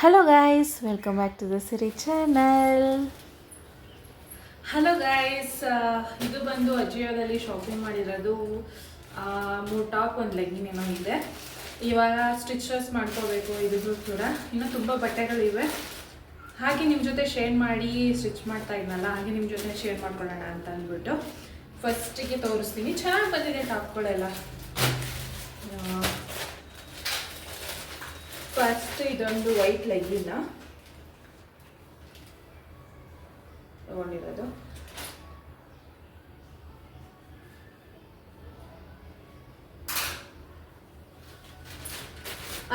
Hello guys, welcome back to the Siri channel. Hello guys, ಇದು ಬಂದು ಅಜಿಯೋದಲ್ಲಿ shopping ಮಾಡಿರೋದು 3 top 1 legging ಏನೋ ಇದೆ. ಇವಾಗ ಸ್ಟಿಚಸ್ ಮಾಡ್ಕೋಬೇಕು. ಇದು ಕೂಡ ಇನ್ನೂ ತುಂಬ ಬಟ್ಟೆಗಳಿವೆ. ಹಾಗೆ ನಿಮ್ಮ ಜೊತೆ ಶೇರ್ ಮಾಡಿ ಸ್ಟಿಚ್ ಮಾಡ್ತಾ ಇದ್ನಲ್ಲ, ಹಾಗೆ ನಿಮ್ಮ ಜೊತೆ ಶೇರ್ ಮಾಡ್ಕೊಳ್ಳೋಣ ಅಂತ ಅಂದ್ಬಿಟ್ಟು ಫಸ್ಟಿಗೆ ತೋರಿಸ್ತೀನಿ. ಚೆನ್ನಾಗಿ ಬಂದಿದೆ ಟಾಪ್ಗಳೆಲ್ಲ. ಫಸ್ಟ್ ಇದೊಂದು ವೈಟ್ ಲೆಗ್ಗಿನ ತಗೊಂಡಿರೋದು.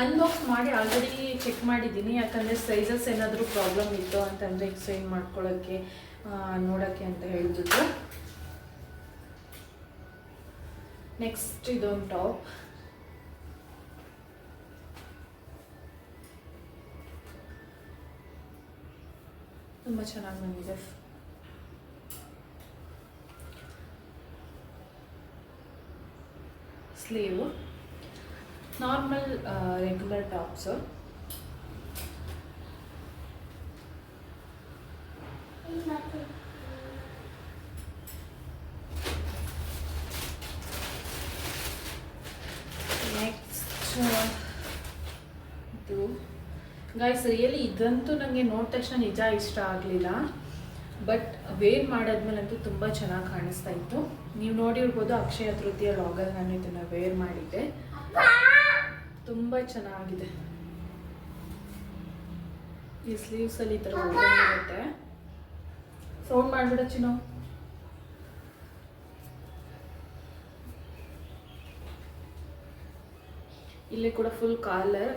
ಅನ್ಬಾಕ್ಸ್ ಮಾಡಿ ಆಲ್ರೆಡಿ ಚೆಕ್ ಮಾಡಿದ್ದೀನಿ, ಯಾಕಂದರೆ ಸೈಜಸ್ ಏನಾದರೂ ಪ್ರಾಬ್ಲಮ್ ಇತ್ತು ಅಂತಂದರೆ ಎಕ್ಸ್ಚೇಂಜ್ ಮಾಡ್ಕೊಳ್ಳೋಕ್ಕೆ ನೋಡೋಕ್ಕೆ ಅಂತ ಹೇಳಿಬಿಟ್ಟು. ನೆಕ್ಸ್ಟ್ ಇದೊಂದು ಟಾಪ್. ತುಂಬ ಚೆನ್ನಾಗಿ ಬಂದಿದೆ. Sleeve normal regular tops. Next ಇದು ಗೈಸ್, ರಿಯಲಿ ಇದಂತೂ ನನಗೆ ನೋಡಿದ ತಕ್ಷಣ ನಿಜ ಇಷ್ಟ ಆಗಲಿಲ್ಲ, ಬಟ್ ವೇರ್ ಮಾಡಾದ್ಮೇಲಂತೂ ತುಂಬ ಚೆನ್ನಾಗಿ ಕಾಣಿಸ್ತಾ ಇತ್ತು. ನೀವು ನೋಡಿರ್ಬೋದು, ಅಕ್ಷಯ ತೃತೀಯ ಲಾಗಲ್ಲಿ ನಾನು ಇದನ್ನು ವೇರ್ ಮಾಡಿದ್ದೆ. ತುಂಬ ಚೆನ್ನಾಗಿದೆ. ಈ ಸ್ಲೀವ್ಸಲ್ಲಿ ಈ ಥರ ಇರುತ್ತೆ. ಸೌಂಡ್ ಮಾಡಿಬಿಡ ಚಿನ್ನೋ. ಇಲ್ಲಿ ಕೂಡ ಫುಲ್ ಕಾಲರ್.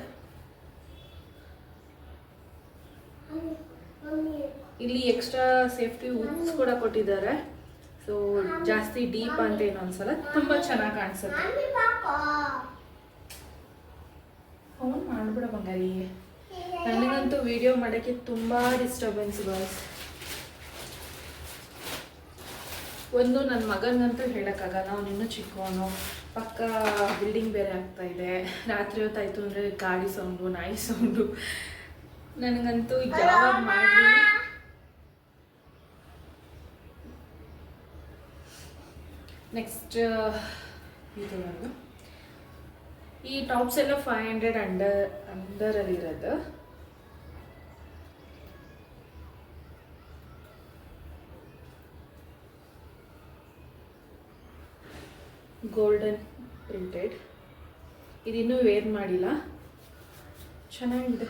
ಇಲ್ಲಿ ಎಕ್ಸ್ಟ್ರಾ ಸೇಫ್ಟಿ ಹುಕ್ಸ್ ಕೂಡ ಕೊಟ್ಟಿದ್ದಾರೆ. ಸೊ ಜಾಸ್ತಿ ಡೀಪ್ ಅಂತ ಏನು ಅನ್ಸಲ್ಲ, ತುಂಬ ಚೆನ್ನಾಗಿ ಕಾಣಿಸುತ್ತೆ. ಫೋನ್ ಮಾಡ್ಬಿಡ ಬಂಗಾರಿ. ನನಗಂತೂ ವಿಡಿಯೋ ಮಾಡೋಕ್ಕೆ ತುಂಬ ಡಿಸ್ಟರ್ಬೆನ್ಸ್ ಬಾಯ್ಸ್. ಒಂದು ನನ್ನ ಮಗನಿಗಂತೂ ಹೇಳೋಕ್ಕಾಗಲ್ಲ, ಅವನಿನ್ನೂ ಚಿಕ್ಕವನು. ಪಕ್ಕ ಬಿಲ್ಡಿಂಗ್ ಬೇರೆ ಆಗ್ತಾ ಇದೆ. ರಾತ್ರಿ ಹೊತ್ತಾಯಿತು ಅಂದರೆ ಗಾಡಿ ಸೌಂಡು, ನಾಯಿ ಸೌಂಡು. ನನಗಂತೂ ಯಾವಾಗ ಮಾಡಿ ನೆಕ್ಸ್ಟ್ ಇದು ಒಂದು ಈ ಟಾಪ್ಸ್ ಎಲ್ಲ 500 ಅಂಡರಲ್ಲಿರೋದು. Golden printed. ಇದಿನ್ನೂ ವೇರ್ ಮಾಡಿಲ್ಲ, ಚೆನ್ನಾಗಿದೆ.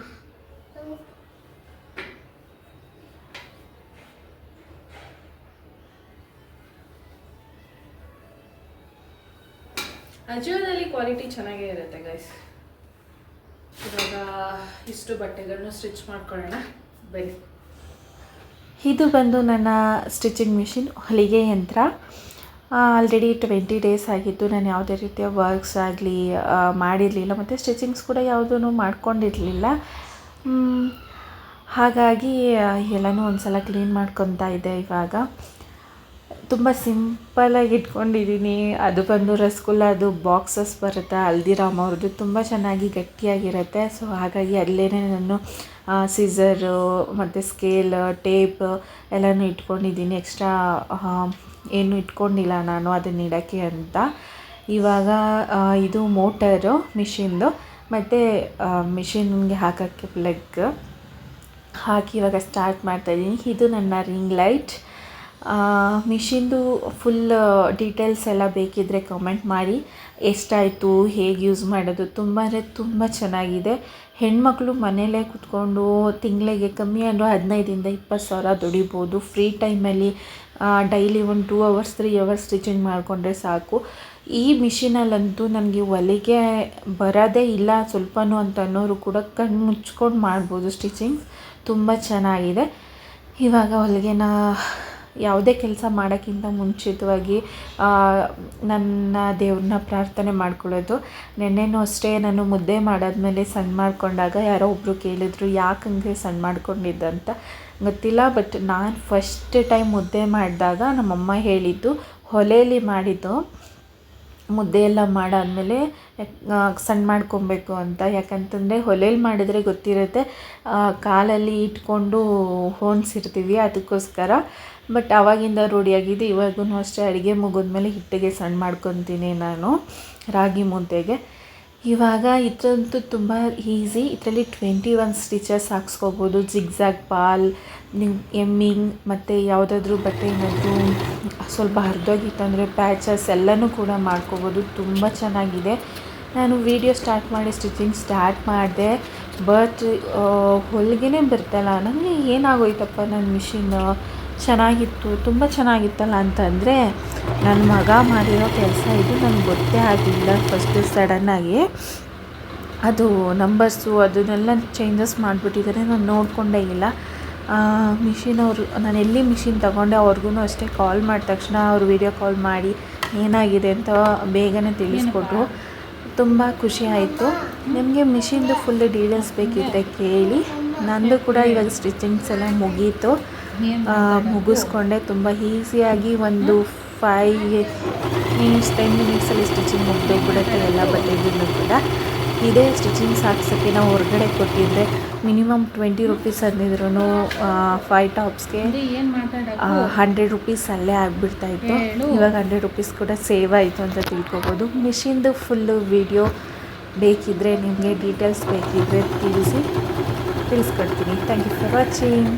ಅಜಿಯೋದಲ್ಲಿ ಕ್ವಾಲಿಟಿ ಚೆನ್ನಾಗೇ ಇರುತ್ತೆ ಗೈಸ್. ಇವಾಗ ಇಷ್ಟು ಬಟ್ಟೆಗಳನ್ನ ಸ್ಟಿಚ್ ಮಾಡ್ಕೊಳ್ಳೋಣ ಬನ್ನಿ. ಇದು ಬಂದು ನನ್ನ ಸ್ಟಿಚಿಂಗ್ ಮಿಷಿನ್, ಹೊಲಿಗೆ ಯಂತ್ರ. ಆಲ್ರೆಡಿ 20 ಡೇಸ್ ಆಗಿತ್ತು. ನಾನು ಯಾವುದೇ ರೀತಿಯ ವರ್ಕ್ಸ್ ಆಗಲಿ ಮಾಡಿರಲಿಲ್ಲ, ಮತ್ತು ಸ್ಟಿಚಿಂಗ್ಸ್ ಕೂಡ ಯಾವುದೂ ಮಾಡ್ಕೊಂಡಿರಲಿಲ್ಲ. ಹಾಗಾಗಿ ಎಲ್ಲನೂ ಒಂದು ಸಲ ಕ್ಲೀನ್ ಮಾಡ್ಕೊತಾ ಇದ್ದೆ. ಇವಾಗ ತುಂಬ ಸಿಂಪಲಾಗಿ ಇಟ್ಕೊಂಡಿದ್ದೀನಿ. ಅದು ಬಂದು ರಸಗುಲ್ಲದು ಬಾಕ್ಸಸ್ ಬರುತ್ತೆ, ಹಲ್ದಿರಾಮ್ ಅವ್ರದ್ದು. ತುಂಬ ಚೆನ್ನಾಗಿ ಗಟ್ಟಿಯಾಗಿರುತ್ತೆ. ಸೊ ಹಾಗಾಗಿ ಅಲ್ಲೇ ನಾನು ಸಿಸರು ಮತ್ತು ಸ್ಕೇಲ್, ಟೇಪ್ ಎಲ್ಲನೂ ಇಟ್ಕೊಂಡಿದ್ದೀನಿ. ಎಕ್ಸ್ಟ್ರಾ ಏನು ಇಟ್ಕೊಂಡಿಲ್ಲ ನಾನು ಅದನ್ನ ಇಡೋಕ್ಕೆ ಅಂತ. ಇವಾಗ ಇದು ಮೋಟರು ಮಿಷಿನ್ದು, ಮತ್ತು ಮಿಷಿನ್ಗೆ ಹಾಕೋಕ್ಕೆ ಪ್ಲಗ್ ಹಾಕಿ ಇವಾಗ ಸ್ಟಾರ್ಟ್ ಮಾಡ್ತಾಯಿದ್ದೀನಿ. ಇದು ನನ್ನ ರಿಂಗ್ ಲೈಟ್. ಮಿಷಿನ್ದು ಫುಲ್ ಡೀಟೇಲ್ಸ್ ಎಲ್ಲ ಬೇಕಿದ್ದರೆ ಕಮೆಂಟ್ ಮಾಡಿ. ಎಷ್ಟಾಯಿತು, ಹೇಗೆ ಯೂಸ್ ಮಾಡೋದು, ತುಂಬ ಅಂದರೆ ತುಂಬ ಚೆನ್ನಾಗಿದೆ. ಹೆಣ್ಮಕ್ಳು ಮನೆಯಲ್ಲೇ ಕೂತ್ಕೊಂಡು ತಿಂಗಳಿಗೆ ಕಮ್ಮಿ ಅಂದರೂ 15,000-20,000 ಸಾವಿರ ದುಡಿಬೋದು. ಫ್ರೀ ಟೈಮಲ್ಲಿ ಡೈಲಿ ಒಂದು 2 ಅವರ್ಸ್ 3 ಅವರ್ಸ್ ಸ್ಟಿಚಿಂಗ್ ಮಾಡಿಕೊಂಡ್ರೆ ಸಾಕು. ಈ ಮಿಷಿನಲ್ಲಂತೂ ನನಗೆ ಹೊಲಿಗೆ ಬರೋದೇ ಇಲ್ಲ ಸ್ವಲ್ಪನೂ ಅಂತ ಅನ್ನೋರು ಕೂಡ ಕಣ್ಣು ಮುಚ್ಕೊಂಡು ಮಾಡ್ಬೋದು ಸ್ಟಿಚಿಂಗ್. ತುಂಬ ಚೆನ್ನಾಗಿದೆ. ಇವಾಗ ಹೊಲಿಗೆನ ಯಾವುದೇ ಕೆಲಸ ಮಾಡೋಕ್ಕಿಂತ ಮುಂಚಿತವಾಗಿ ನನ್ನ ದೇವ್ರನ್ನ ಪ್ರಾರ್ಥನೆ ಮಾಡ್ಕೊಳ್ಳೋದು. ನೆನ್ನೆನೂ ಅಷ್ಟೇ, ನಾನು ಮುದ್ದೆ ಮಾಡಾದ್ಮೇಲೆ ಸಣ್ಣ ಮಾಡ್ಕೊಂಡಾಗ ಯಾರೋ ಒಬ್ಬರು ಕೇಳಿದ್ರು, ಯಾಕಂಗೆ ಸಣ್ಣ ಮಾಡ್ಕೊಂಡಿದ್ದಂತ ಗೊತ್ತಿಲ್ಲ. ಬಟ್ ನಾನು ಫಸ್ಟ್ ಟೈಮ್ ಮುದ್ದೆ ಮಾಡಿದಾಗ ನಮ್ಮಮ್ಮ ಹೇಳಿದ್ದು, ಒಲೆಯಲ್ಲಿ ಮಾಡಿದ್ದು ಮುದ್ದೆ ಎಲ್ಲ ಮಾಡಾದಮೇಲೆ ಸಣ್ಣ ಮಾಡ್ಕೊಬೇಕು ಅಂತ. ಯಾಕಂತಂದರೆ ಒಲೆಯಲ್ಲಿ ಮಾಡಿದರೆ ಗೊತ್ತಿರುತ್ತೆ, ಕಾಲಲ್ಲಿ ಇಟ್ಕೊಂಡು ಹೊಂದಿಸಿರ್ತೀವಿ, ಅದಕ್ಕೋಸ್ಕರ. ಬಟ್ ಆವಾಗಿಂದ ರೂಢಿಯಾಗಿದೆ. ಇವಾಗೂ ಅಷ್ಟೇ ಅಡುಗೆ ಮುಗಿದ್ಮೇಲೆ ಹಿಟ್ಟಿಗೆ ಸಣ್ಣ ಮಾಡ್ಕೊತೀನಿ ನಾನು ರಾಗಿ ಮುದ್ದೆಗೆ. ಇವಾಗ ಇದ್ರಂತೂ ತುಂಬ ಈಸಿ. ಇದರಲ್ಲಿ 21 ಸ್ಟಿಚಸ್ ಹಾಕ್ಸ್ಕೊಬೋದು. ಜಿಗ್ಜ್ಯಾಗ್ ಪಾಲ್, ನೀವು ಎಮ್ಮಿಂಗ್ ಮತ್ತು ಯಾವುದಾದ್ರೂ ಬಟ್ಟೆ ಏನಾದರೂ ಸ್ವಲ್ಪ ಹರಿದೋಗಿತ್ತಂದರೆ ಪ್ಯಾಚಸ್ ಎಲ್ಲನೂ ಕೂಡ ಮಾಡ್ಕೋಬೋದು. ತುಂಬ ಚೆನ್ನಾಗಿದೆ. ನಾನು ವಿಡಿಯೋ ಸ್ಟಾರ್ಟ್ ಮಾಡಿ ಸ್ಟಿಚಿಂಗ್ ಸ್ಟಾರ್ಟ್ ಮಾಡಿದೆ, ಬಟ್ ಹೊಲಿಗೆನೇ ಬರ್ತಾಯಿಲ್ಲ. ನನಗೆ ಏನಾಗೋಯ್ತಪ್ಪ, ನನ್ನ ಮಿಷಿನ್ ಚೆನ್ನಾಗಿತ್ತು, ತುಂಬ ಚೆನ್ನಾಗಿತ್ತಲ್ಲ ಅಂತಂದರೆ ನನ್ನ ಮಗ ಮಾಡಿರೋ ಕೆಲಸ ಇದು. ನನಗೆ ಗೊತ್ತೇ ಆಗಲಿಲ್ಲ ಫಸ್ಟು. ಸಡನ್ನಾಗಿ ಅದು ನಂಬರ್ಸು ಅದನ್ನೆಲ್ಲ ಚೇಂಜಸ್ ಮಾಡಿಬಿಟ್ಟಿದ್ದಾರೆ. ನಾನು ನೋಡಿಕೊಂಡೇ ಇಲ್ಲ. ಮಿಷಿನವರು, ನಾನು ಎಲ್ಲಿ ಮಿಷಿನ್ ತೊಗೊಂಡೆ ಅವ್ರಿಗೂ ಅಷ್ಟೇ ಕಾಲ್ ಮಾಡಿದ ತಕ್ಷಣ ಅವರು ವೀಡಿಯೋ ಕಾಲ್ ಮಾಡಿ ಏನಾಗಿದೆ ಅಂತ ಬೇಗನೆ ತಿಳಿಸ್ಕೊಟ್ರು. ತುಂಬ ಖುಷಿ ಆಯಿತು. ನಿಮಗೆ ಮಿಷಿನ್ದು ಫುಲ್ ಡೀಟೇಲ್ಸ್ ಬೇಕಿದ್ದರೆ ಕೇಳಿ. ನಂದು ಕೂಡ ಇವಾಗ ಸ್ಟಿಚಿಂಗ್ಸ್ ಎಲ್ಲ ಮುಗೀತು, ಮುಗಿಸ್ಕೊಂಡೆ. ತುಂಬ ಈಸಿಯಾಗಿ ಒಂದು 5 ಮಿನಿಟ್ಸ್ 10 ಮಿನಿಟ್ಸಲ್ಲಿ ಸ್ಟಿಚಿಂಗ್ ಮುಗಿದೋಗ್ಬಿಡುತ್ತೆ ಎಲ್ಲ ಬಟ್ಟೆಗೂ ಕೂಡ. ಇದೇ ಸ್ಟಿಚಿಂಗ್ಸ್ ಹಾಕ್ಸೋಕ್ಕೆ ನಾವು ಹೊರಗಡೆ ಕೊಟ್ಟಿದ್ದರೆ ಮಿನಿಮಮ್ 20 ರುಪೀಸ್ ಅಂದಿದ್ರು 5 ಟಾಪ್ಸ್ಗೆ 100 ರುಪೀಸ್ ಅಲ್ಲೇ ಆಗಿಬಿಡ್ತಾಯಿತ್ತು. ಇವಾಗ 100 ರುಪೀಸ್ ಕೂಡ ಸೇವ್ ಆಯಿತು ಅಂತ ತಿಳ್ಕೊಬೋದು. ಮಿಷಿನ್ದು ಫುಲ್ಲು ವಿಡಿಯೋ ಬೇಕಿದ್ದರೆ, ನಿಮಗೆ ಡೀಟೇಲ್ಸ್ ಬೇಕಿದ್ದರೆ ತಿಳಿಸ್ಕೊಡ್ತೀನಿ. Thank you for watching.